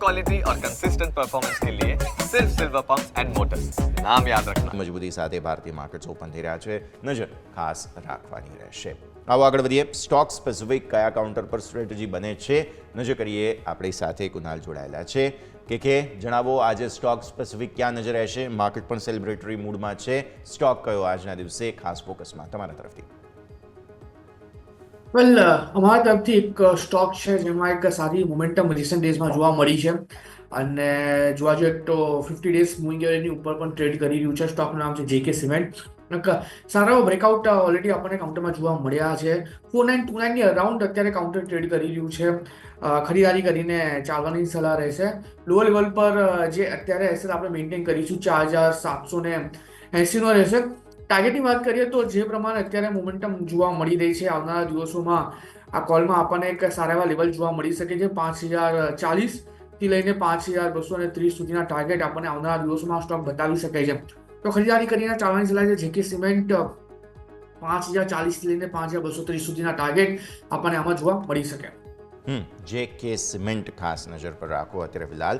Quality और consistent performance के लिए सिर्फ सिल्वर पंप्स एंड मोटर्स, नाम याद रखना। મજબૂતી સાથે ભારતીય માર્કેટ્સ ઓપન થઈ રહ્યા છે, નજર ખાસ રાખવાની રહેશે. આવો આગળ વધીએ. સ્ટોક સ્પેસિફિક કયા કાઉન્ટર પર સ્ટ્રેટેજી બને છે, નજર કરીએ. આપણી સાથે કુનાલ જોડાયેલા છે. કે જણાવો, આજે સ્ટોક સ્પેસિફિક ક્યાં નજર રહેશે? માર્કેટ પણ સેલિબ્રેટરી મૂડમાં છે. સ્ટોક કયો આજના દિવસે ખાસ ફોકસમાં તમારા તરફથી? વેલ, અમારા તરફથી એક સ્ટોક છે જેમાં એક સારી મોમેન્ટમ રિસન્ટ ડેઝમાં જોવા મળી છે અને જોવા જોઈએ તો 50 ડેઝ મૂવિંગ એવરેજની ઉપર પણ ટ્રેડ કરી રહ્યું છે. સ્ટોકનું નામ છે જેકે સિમેન્ટ. સારા બ્રેકઆઉટ ઓલરેડી આપણને કાઉન્ટરમાં જોવા મળ્યા છે. 4929 ની અરાઉન્ડ અત્યારે કાઉન્ટર ટ્રેડ કરી રહ્યું છે. ખરીદારી કરીને ચાલવાની સલાહ રહેશે. લોઅર લેવલ પર જે અત્યારે એસેલ આપણે મેન્ટેન કરીશું 4780 નો રહેશે. ટાર્ગેટની વાત કરીએ તો જે પ્રમાણે અત્યારે મોમેન્ટમ જોવા મળી રહી છે, આવનારા દિવસોમાં આ કોલમાં આપણને એક સારા એવા લેવલ જોવા મળી શકે છે. 5040 થી લઈને 5230 સુધીના ટાર્ગેટ આપણને આવનારા દિવસોમાં સ્ટોક બતાવી શકે છે. તો ખરીદારી કરીને ચાલવાની સલાહ છે. જેકે સિમેન્ટ 5040 થી લઈને 5230 સુધીના ટાર્ગેટ આપણને આમાં જોવા મળી શકે. જે કે સિમેન્ટ ખાસ નજર પર રાખો અત્યારે ફિલહાલ.